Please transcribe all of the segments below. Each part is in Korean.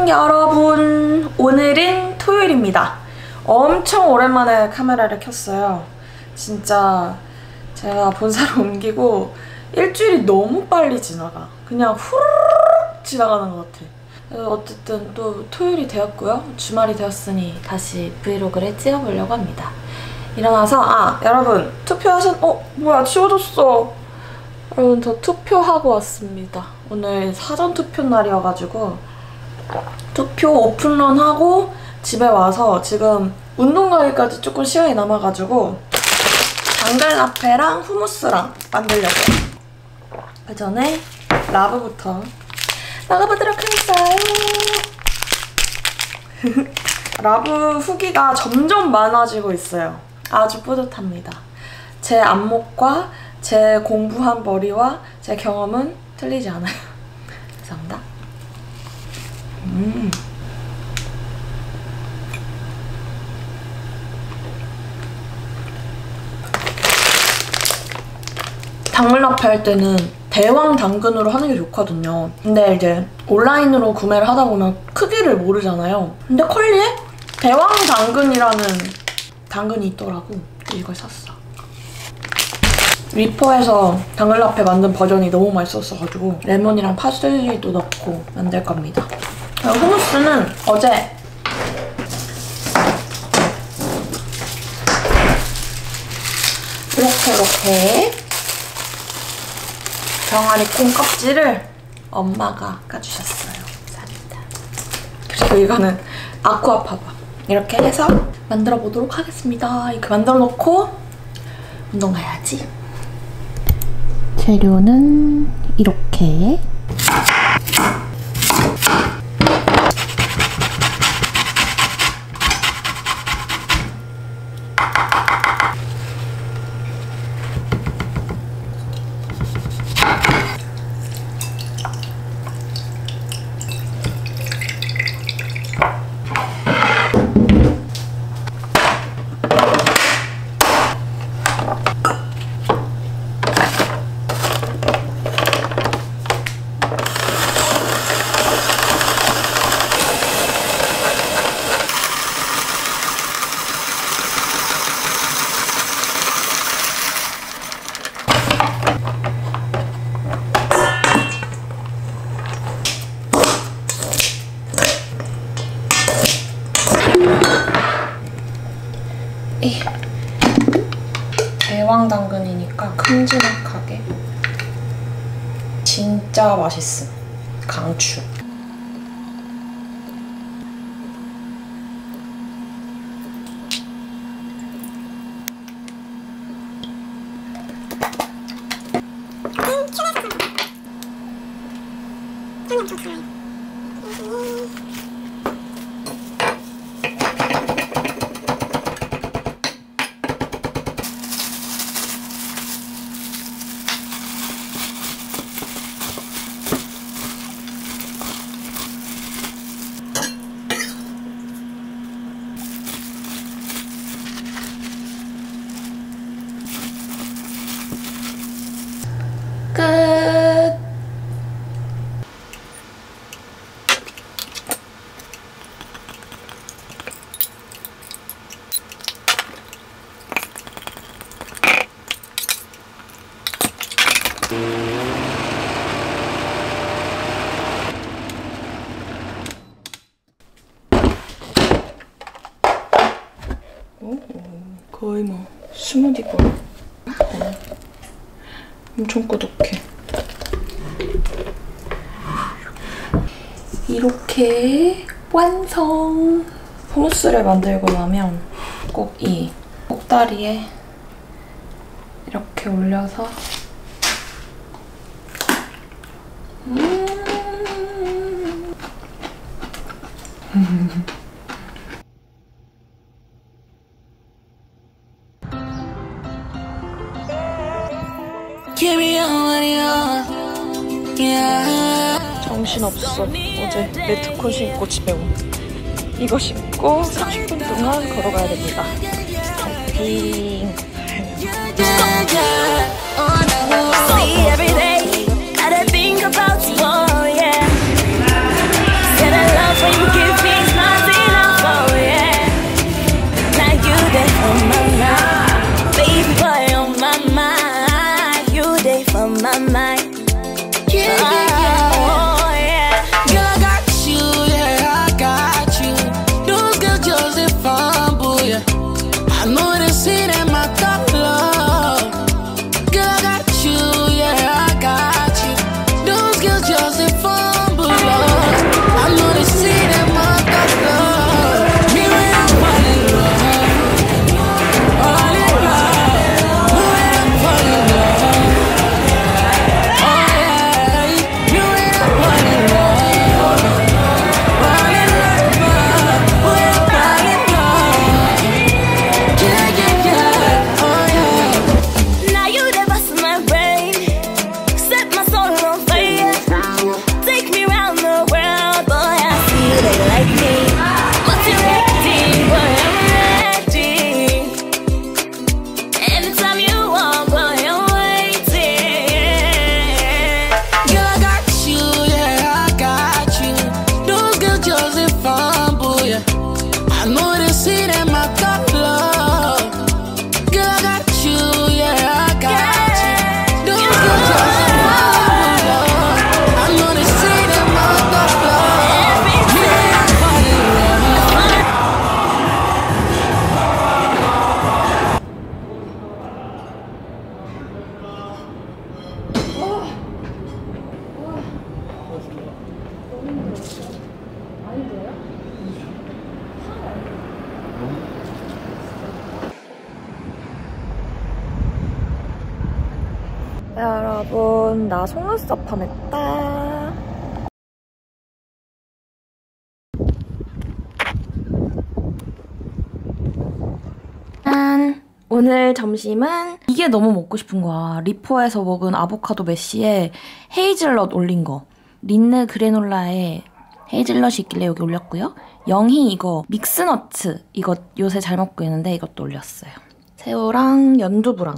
안녕 여러분, 오늘은 토요일입니다. 엄청 오랜만에 카메라를 켰어요. 진짜 제가 본사를 옮기고 일주일이 너무 빨리 지나가. 그냥 후루룩 지나가는 것 같아. 그래서 어쨌든 또 토요일이 되었고요. 주말이 되었으니 다시 브이로그를 찍어보려고 합니다. 일어나서 여러분 뭐야 치워졌어. 여러분 저 투표하고 왔습니다. 오늘 사전투표 날이어가지고 투표 오픈런 하고 집에 와서 지금 운동 가기까지 조금 시간이 남아가지고 당근 라페랑 후무스랑 만들려고요. 그 전에 라브부터 나가보도록 하겠어요. 라브 후기가 점점 많아지고 있어요. 아주 뿌듯합니다. 제 안목과 제 공부한 머리와 제 경험은 틀리지 않아요. 감사합니다. 당근 라페 할 때는 대왕 당근으로 하는 게 좋거든요. 근데 이제 온라인으로 구매를 하다 보면 크기를 모르잖아요. 근데 컬리에 대왕 당근이라는 당근이 있더라고. 이걸 샀어. 리퍼에서 당근 라페 만든 버전이 너무 맛있었어가지고 레몬이랑 파슬리도 넣고 만들 겁니다. 그리고 후무스는 어제 이렇게 병아리 콩 껍질을 엄마가 까주셨어요. 감사합니다. 그리고 이거는 아쿠아파바. 이렇게 해서 만들어 보도록 하겠습니다. 이렇게 만들어 놓고 운동 가야지. 재료는 이렇게 대왕 당근이니까 큼지막하게. 진짜 맛있음. 강추. 끝! 거의 뭐 스무디 볼. 엄청 꾸덕해. 이렇게 완성! 후무스를 만들고 나면 꼭 이 꼭다리에 이렇게 올려서 정신없어. 어제 매트콘 신고 집에 온. 이거 신고 30분 동안 걸어가야 됩니다. 파이팅! Said I love when you 여러분, 나 속눈썹 펌했다. 짠! 오늘 점심은 이게 너무 먹고 싶은 거야. 리포에서 먹은 아보카도 메쉬에 헤이즐넛 올린 거. 린느 그래놀라에 헤이즐넛이 있길래 여기 올렸고요. 영희 이거 믹스너츠 이거 요새 잘 먹고 있는데 이것도 올렸어요. 새우랑 연두부랑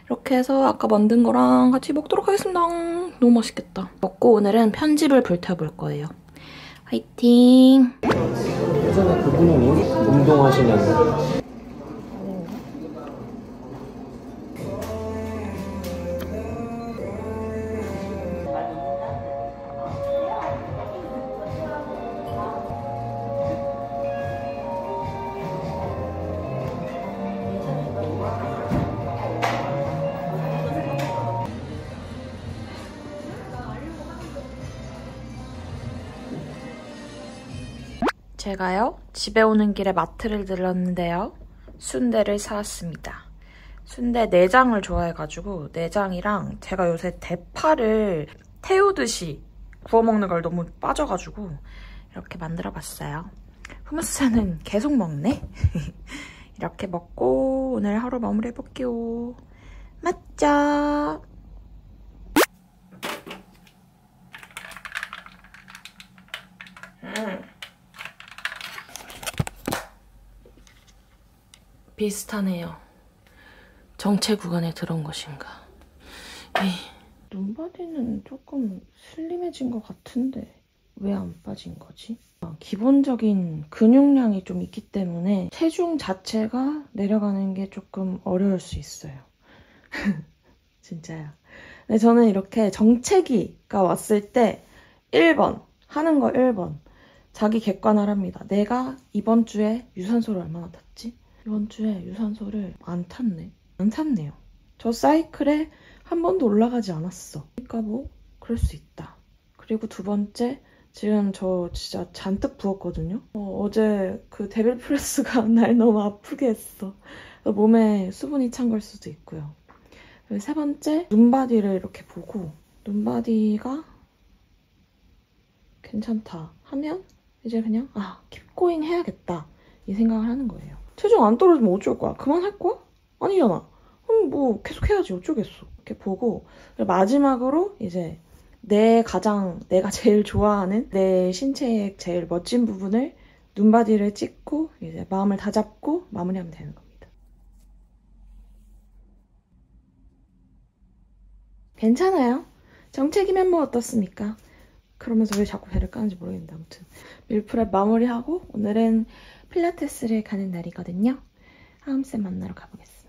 이렇게 해서 아까 만든 거랑 같이 먹도록 하겠습니다. 너무 맛있겠다. 먹고 오늘은 편집을 불태워볼 거예요. 화이팅! 예전에 그분은 운동하시냐고. 제가요, 집에 오는 길에 마트를 들렀는데요. 순대를 사왔습니다. 순대 내장을 좋아해가지고 내장이랑 제가 요새 대파를 태우듯이 구워 먹는 걸 너무 빠져가지고 이렇게 만들어봤어요. 후무스는 계속 먹네? 이렇게 먹고 오늘 하루 마무리해볼게요. 맞죠? 비슷하네요. 정체 구간에 들어온 것인가. 눈바디는 조금 슬림해진 것 같은데 왜 안 빠진 거지? 기본적인 근육량이 좀 있기 때문에 체중 자체가 내려가는 게 조금 어려울 수 있어요. 진짜요. 근데 저는 이렇게 정체기가 왔을 때 1번 하는 거 1번 자기 객관화합니다. 내가 이번 주에 유산소를 얼마나 탔지? 이번 주에 유산소를 안 탔네요. 저 사이클에 한 번도 올라가지 않았어. 그러니까 뭐 그럴 수 있다. 그리고 두 번째, 지금 저 진짜 잔뜩 부었거든요. 어제 그 데빌 프레스가 날 너무 아프게 했어. 몸에 수분이 찬 걸 수도 있고요. 그리고 세 번째, 눈바디를 이렇게 보고 눈바디가 괜찮다 하면 이제 그냥 킵고잉 해야겠다 이 생각을 하는 거예요. 체중 안 떨어지면 어쩔 거야? 그만할 거야? 아니잖아. 그럼 뭐 계속 해야지 어쩌겠어. 이렇게 보고 마지막으로 이제 내가 제일 좋아하는 내 신체의 제일 멋진 부분을 눈바디를 찍고 이제 마음을 다잡고 마무리하면 되는 겁니다. 괜찮아요. 정체기면 뭐 어떻습니까? 그러면서 왜 자꾸 배를 까는지 모르겠는데 아무튼 밀프렙 마무리하고 오늘은 필라테스를 가는 날이거든요. 하음쌤 만나러 가보겠습니다.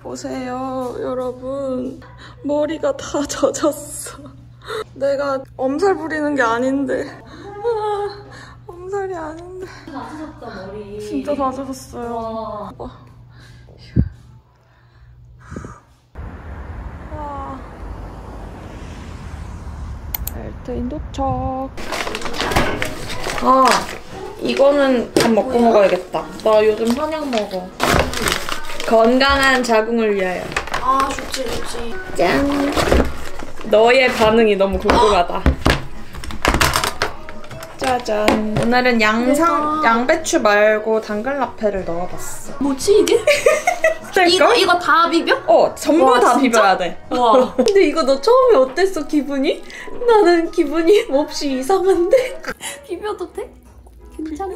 보세요, 여러분. 머리가 다 젖었어. 내가 엄살 부리는 게 아닌데. 엄살이 아닌데. 다 젖었다, 머리. 진짜 다 젖었어요. 트인 도착. 아, 이거는 밥 먹고 먹어야겠다. 나 요즘 한약 먹어. 건강한 자궁을 위하여. 아, 좋지, 좋지. 짠. 너의 반응이 너무 궁금하다. 짜잔. 오늘은 양배추 말고 당근 라페를 넣어봤어. 뭐지, 이게? 이거 다 비벼? 전부 와, 다 진짜? 비벼야 돼. 와. 근데 이거 너 처음에 어땠어, 기분이? 나는 기분이 몹시 이상한데? 비벼도 돼? 괜찮아?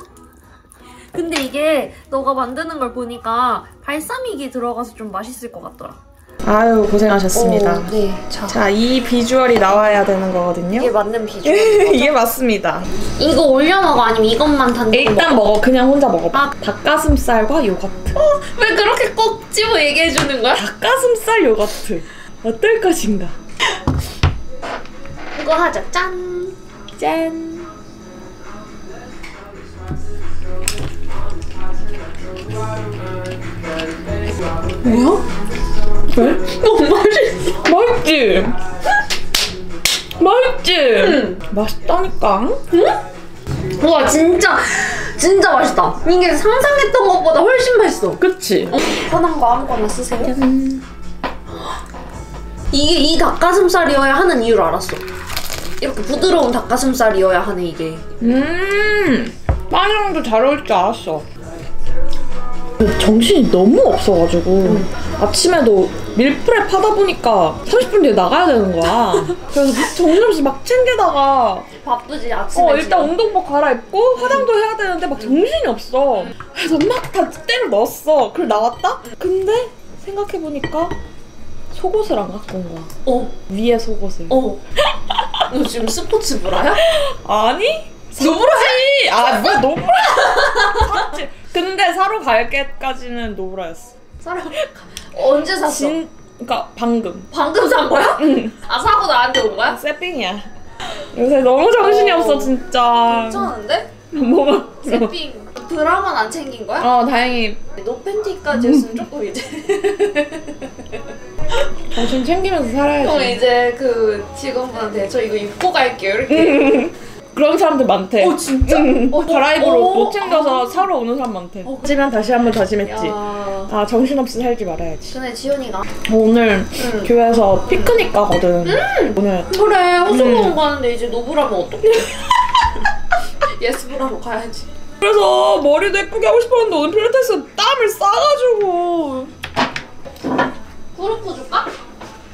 근데 이게 너가 만드는 걸 보니까 발사믹이 들어가서 좀 맛있을 것 같더라. 아유, 고생하셨습니다. 네. 자, 이 비주얼이 나와야 되는 거거든요. 이게 맞는 비주얼. 이게 맞습니다. 이거 올려 먹어? 아니면 이것만 단독 일단 먹어. 그냥 혼자 먹어봐. 아. 닭가슴살과 요거트. 왜 그렇게 꼭 집어 얘기해주는 거야? 닭가슴살 요거트. 어떨 것인가? 이거 하자. 짠. 짠. 뭐야? 왜? 너무 맛있어. 맛있지? 맛있지? 응. 맛있다니까? 응? 와, 진짜 맛있다. 이게 상상했던 것보다 훨씬 맛있어. 그치? 편한 거 아무거나 쓰세요. 이게 이 닭가슴살이어야 하는 이유를 알았어. 이렇게 부드러운 닭가슴살이어야 하네, 이게. 빵이랑도 잘 어울릴 줄 알았어. 정신이 너무 없어가지고 아침에도 밀프렙 하다 보니까 30분 뒤에 나가야 되는 거야. 그래서 정신없이 막 챙기다가 바쁘지, 아침에. 일단 운동복 갈아입고 화장도 해야 되는데 막 정신이 없어. 그래서 막 다 때려 넣었어. 그리고 나왔다? 근데 생각해보니까 속옷을 안 갖고 온 거야. 위에 속옷을. 너 지금 스포츠 브라야? 아니? 노브라지! 아, 뭐야, 노브라! 샀지. 근데 사러 갈 때까지는 노브라였어. 언제 샀어? 그니까 방금. 방금 산 거야? 응. 아, 사고 나한테 온 거야? 새삥이야. 요새 너무 정신이 없어, 진짜. 괜찮은데? 뭐가? 새삥. 드라마는 안 챙긴 거야? 다행히. 노팬티까지 했으면 조금 이제. 정신 챙기면서 살아야지. 형 이제 그 직원분한테 저 이거 입고 갈게요, 이렇게. 그런 사람들 많대. 진짜? 드라이브로 못 챙겨서 사러 오는 사람 많대. 하지만 다시 한번 다짐했지. 야. 정신없이 살지 말아야지. 전에 지연이가 오늘 교회에서 피크닉 가거든. 오늘. 그래, 호수공원 가는데 이제 노브라면 어떡해. 예스브라로 가야지. 그래서 머리도 예쁘게 하고 싶었는데 오늘 필라테스 땀을 싸가지고. 그룹프 줄까?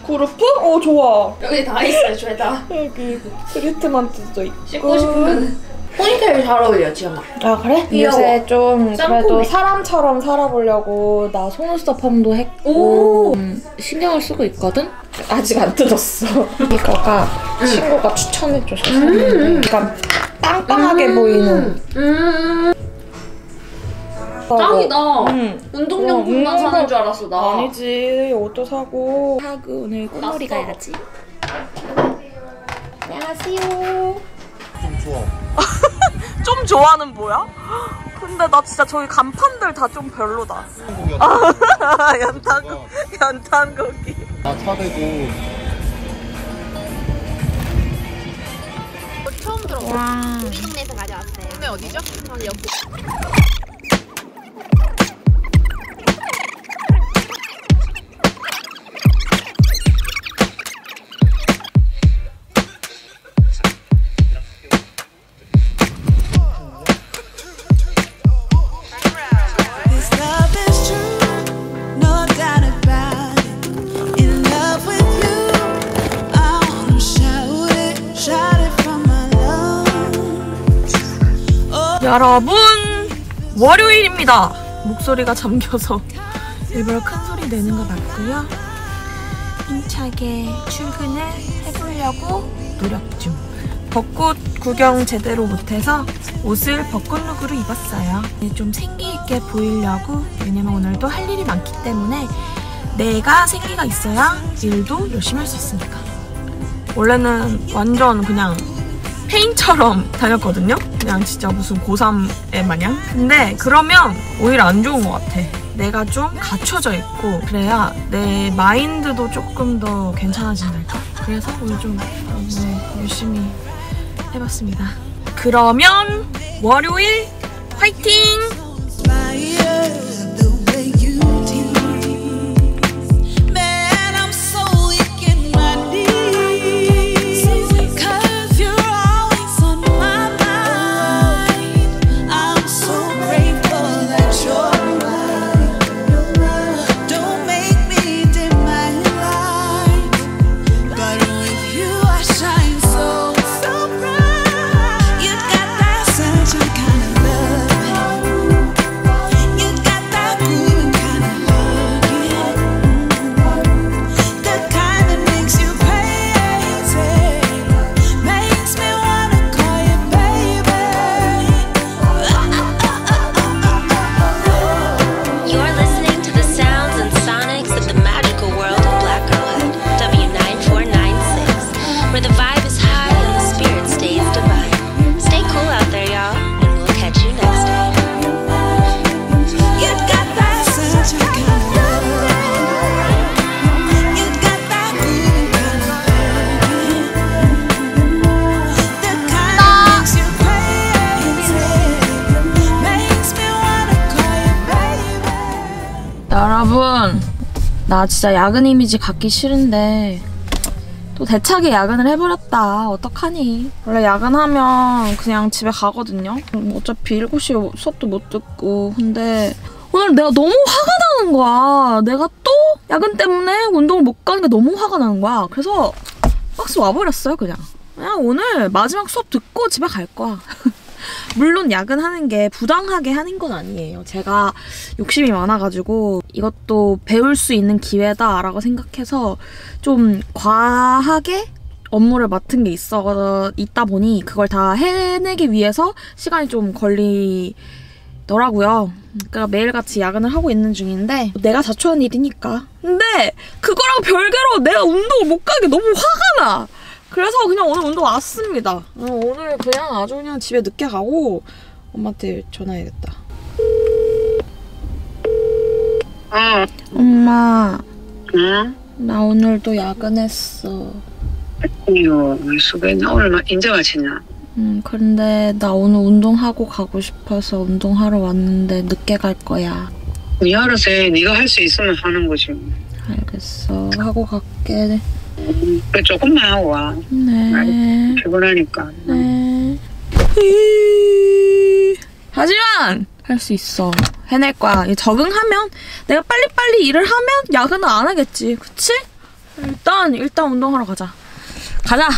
그룹프? 좋아. 여기 다 있어요, 죄다. 여기 트리트먼트도 있고. 씻고 싶으면 포니테일 잘 어울려, 지연아. 아, 그래? 귀여워. 요새 좀 짬뽕이. 그래도 사람처럼 살아보려고 나 속눈썹 펌도 했고 신경을 쓰고 있거든? 아직 안 뜯었어. 이거가 친구가 추천해줘서 샀는데 약간 빵빵하게 보이는. 짱이다. 운동용품만 사는 줄 알았어, 나. 아니지. 옷도 사고. 하고 오늘 꽃놀이 났어. 가야지. 안녕하세요. 좀 좋아. 좀 좋아는 뭐야? 근데 나 진짜 저기 간판들 다 좀 별로다. 연탄고기. 차 대고. 처음 들어봐. 와. 우리 동네에서 가져왔어요. 동네 어디죠? 저는 옆. 여러분, 월요일입니다. 목소리가 잠겨서 일부러 큰 소리 내는 거 맞고요. 힘차게 출근을 해보려고 노력 중. 벚꽃 구경 제대로 못해서 옷을 벚꽃룩으로 입었어요. 좀 생기있게 보이려고. 왜냐면 오늘도 할 일이 많기 때문에 내가 생기가 있어야 일도 열심히 할 수 있으니까. 원래는 완전 그냥 페인처럼 다녔거든요? 그냥 진짜 무슨 고3애 마냥? 근데 그러면 오히려 안 좋은 것 같아. 내가 좀 갖춰져 있고 그래야 내 마인드도 조금 더 괜찮아진달까? 그래서 오늘 좀 열심히 해봤습니다. 그러면 월요일 화이팅! 여러분, 나 진짜 야근 이미지 갖기 싫은데 또 대차게 야근을 해버렸다. 어떡하니? 원래 야근하면 그냥 집에 가거든요. 어차피 7시에 수업도 못 듣고. 근데 오늘 내가 너무 화가 나는 거야. 내가 또 야근 때문에 운동을 못 가는 게 너무 화가 나는 거야. 그래서 박스 와버렸어요. 그냥 오늘 마지막 수업 듣고 집에 갈 거야. 물론 야근하는 게 부당하게 하는 건 아니에요. 제가 욕심이 많아가지고 이것도 배울 수 있는 기회다라고 생각해서 좀 과하게 업무를 맡은 게 있다 보니 그걸 다 해내기 위해서 시간이 좀 걸리더라고요. 그러니까 매일같이 야근을 하고 있는 중인데 내가 자초한 일이니까. 근데 그거랑 별개로 내가 운동을 못 가게 너무 화가 나. 그래서 그냥 오늘 운동 왔습니다. 오늘 그냥 아주 그냥 집에 늦게 가고 엄마한테 전화해야겠다. 엄마. 응? 나 오늘도 야근했어. 이거 수고했나? 오늘 인제 마치냐? 근데 나 오늘 운동하고 가고 싶어서 운동하러 왔는데 늦게 갈 거야. 네 알아서 해. 네가 할 수 있으면 하는 거지. 알겠어. 하고 갈게. 그래, 조금만 하고 와. 네. 피곤하니까. 네. 하지만 할 수 있어. 해낼 거야. 적응하면 내가 빨리빨리 일을 하면 야근은 안 하겠지. 그치? 일단 운동하러 가자. 가자!